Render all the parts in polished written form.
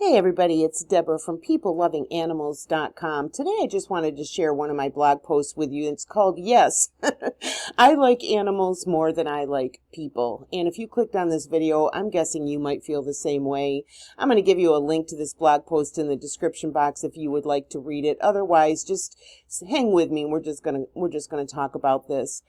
Hey everybody, it's Deborah from peoplelovinganimals.com. Today I just wanted to share one of my blog posts with you. It's called Yes, I Like Animals More Than I Like People. And if you clicked on this video, I'm guessing you might feel the same way. I'm going to give you a link to this blog post in the description box if you would like to read it. Otherwise, just hang with me. We're just going to talk about this.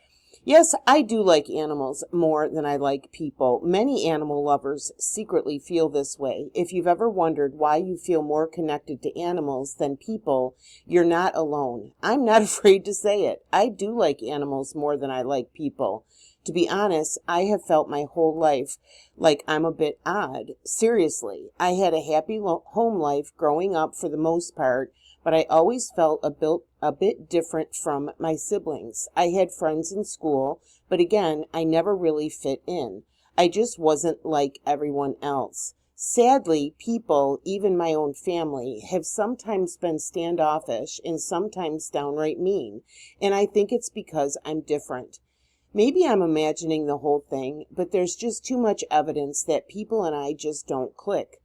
Yes, I do like animals more than I like people. Many animal lovers secretly feel this way. If you've ever wondered why you feel more connected to animals than people, you're not alone. I'm not afraid to say it. I do like animals more than I like people. To be honest, I have felt my whole life like I'm a bit odd. Seriously, I had a happy home life growing up for the most part, but I always felt a bit different from my siblings. I had friends in school, but again, I never really fit in. I just wasn't like everyone else. Sadly, people, even my own family, have sometimes been standoffish and sometimes downright mean, and I think it's because I'm different. Maybe I'm imagining the whole thing, but there's just too much evidence that people and I just don't click.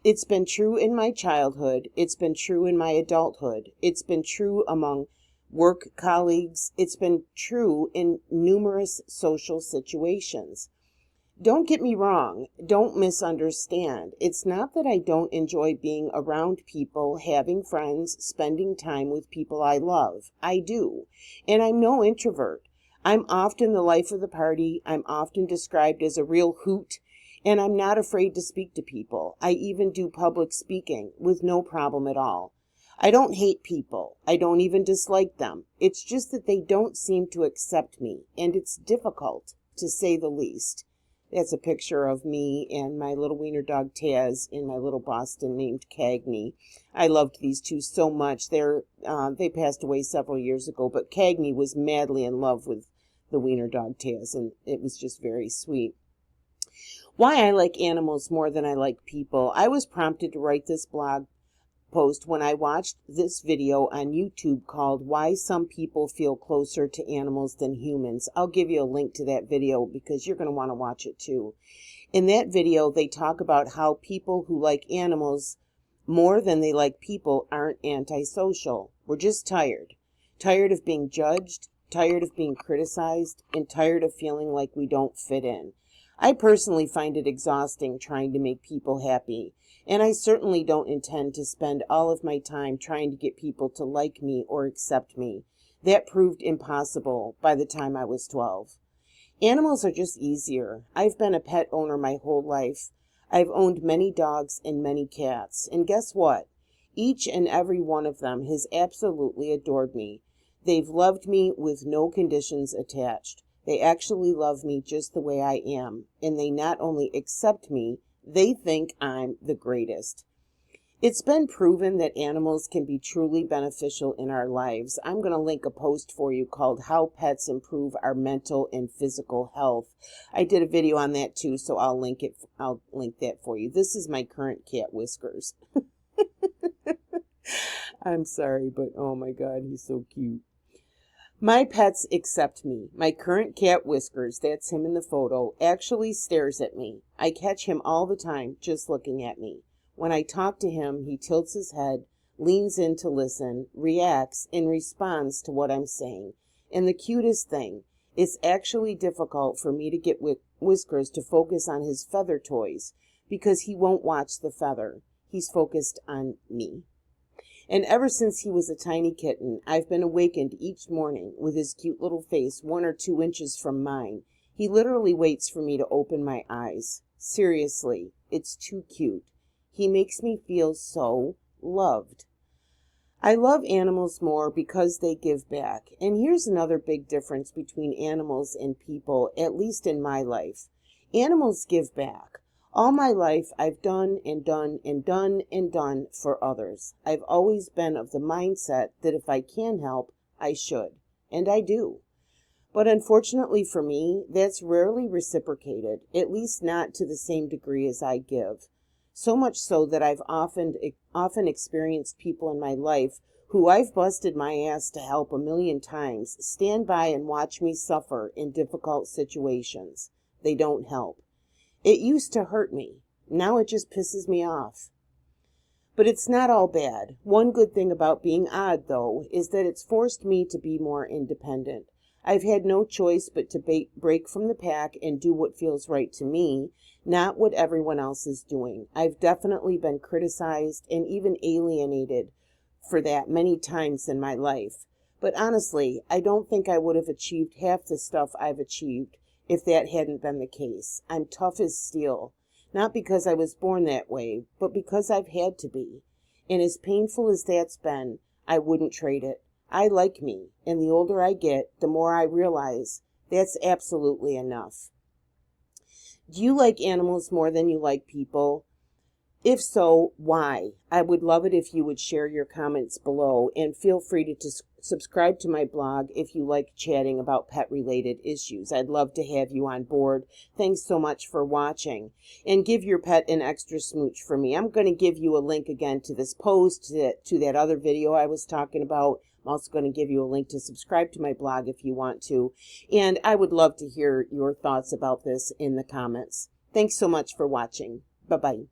It's been true in my childhood. It's been true in my adulthood. It's been true among work colleagues. It's been true in numerous social situations. Don't get me wrong. Don't misunderstand. It's not that I don't enjoy being around people, having friends, spending time with people I love. I do. And I'm no introvert. I'm often the life of the party. I'm often described as a real hoot. And I'm not afraid to speak to people. I even do public speaking with no problem at all. I don't hate people. I don't even dislike them. It's just that they don't seem to accept me, and it's difficult, to say the least. That's a picture of me and my little wiener dog Taz and my little Boston named Kagney. I loved these two so much. They passed away several years ago, but Kagney was madly in love with the wiener dog Taz, and it was just very sweet. Why I like animals more than I like people. I was prompted to write this blog post when I watched this video on YouTube called Why Some People Feel Closer to Animals Than Humans. I'll give you a link to that video because you're going to want to watch it too. In that video, they talk about how people who like animals more than they like people aren't antisocial. We're just tired. Tired of being judged, tired of being criticized, and tired of feeling like we don't fit in. I personally find it exhausting trying to make people happy, and I certainly don't intend to spend all of my time trying to get people to like me or accept me. That proved impossible by the time I was 12. Animals are just easier. I've been a pet owner my whole life. I've owned many dogs and many cats, and guess what? Each and every one of them has absolutely adored me. They've loved me with no conditions attached. They actually love me just the way I am, and they not only accept me, they think I'm the greatest. It's been proven that animals can be truly beneficial in our lives. I'm going to link a post for you called How Pets Improve Our Mental and Physical Health. I did a video on that too, so I'll link that for you. This is my current cat, Whiskers. I'm sorry, but oh my God, he's so cute. My pets accept me. My current cat, Whiskers, that's him in the photo, actually stares at me. I catch him all the time just looking at me. When I talk to him, he tilts his head, leans in to listen, reacts, and responds to what I'm saying. And the cutest thing, it's actually difficult for me to get Whiskers to focus on his feather toys because he won't watch the feather. He's focused on me. And ever since he was a tiny kitten, I've been awakened each morning with his cute little face 1 or 2 inches from mine. He literally waits for me to open my eyes. Seriously, it's too cute. He makes me feel so loved. I love animals more because they give back. And here's another big difference between animals and people, at least in my life. Animals give back. All my life, I've done and done and done and done for others. I've always been of the mindset that if I can help, I should. And I do. But unfortunately for me, that's rarely reciprocated, at least not to the same degree as I give. So much so that I've often experienced people in my life who I've busted my ass to help a million times stand by and watch me suffer in difficult situations. They don't help. It used to hurt me. Now it just pisses me off. But it's not all bad. One good thing about being odd, though, is that it's forced me to be more independent. I've had no choice but to break from the pack and do what feels right to me, not what everyone else is doing. I've definitely been criticized and even alienated for that many times in my life. But honestly, I don't think I would have achieved half the stuff I've achieved if that hadn't been the case. I'm tough as steel. Not because I was born that way, but because I've had to be. And as painful as that's been, I wouldn't trade it. I like me, and the older I get, the more I realize that's absolutely enough. Do you like animals more than you like people? If so, why? I would love it if you would share your comments below, and feel free to subscribe to my blog if you like chatting about pet-related issues. I'd love to have you on board. Thanks so much for watching. And give your pet an extra smooch for me. I'm going to give you a link again to this post, to that other video I was talking about. I'm also going to give you a link to subscribe to my blog if you want to. And I would love to hear your thoughts about this in the comments. Thanks so much for watching. Bye-bye.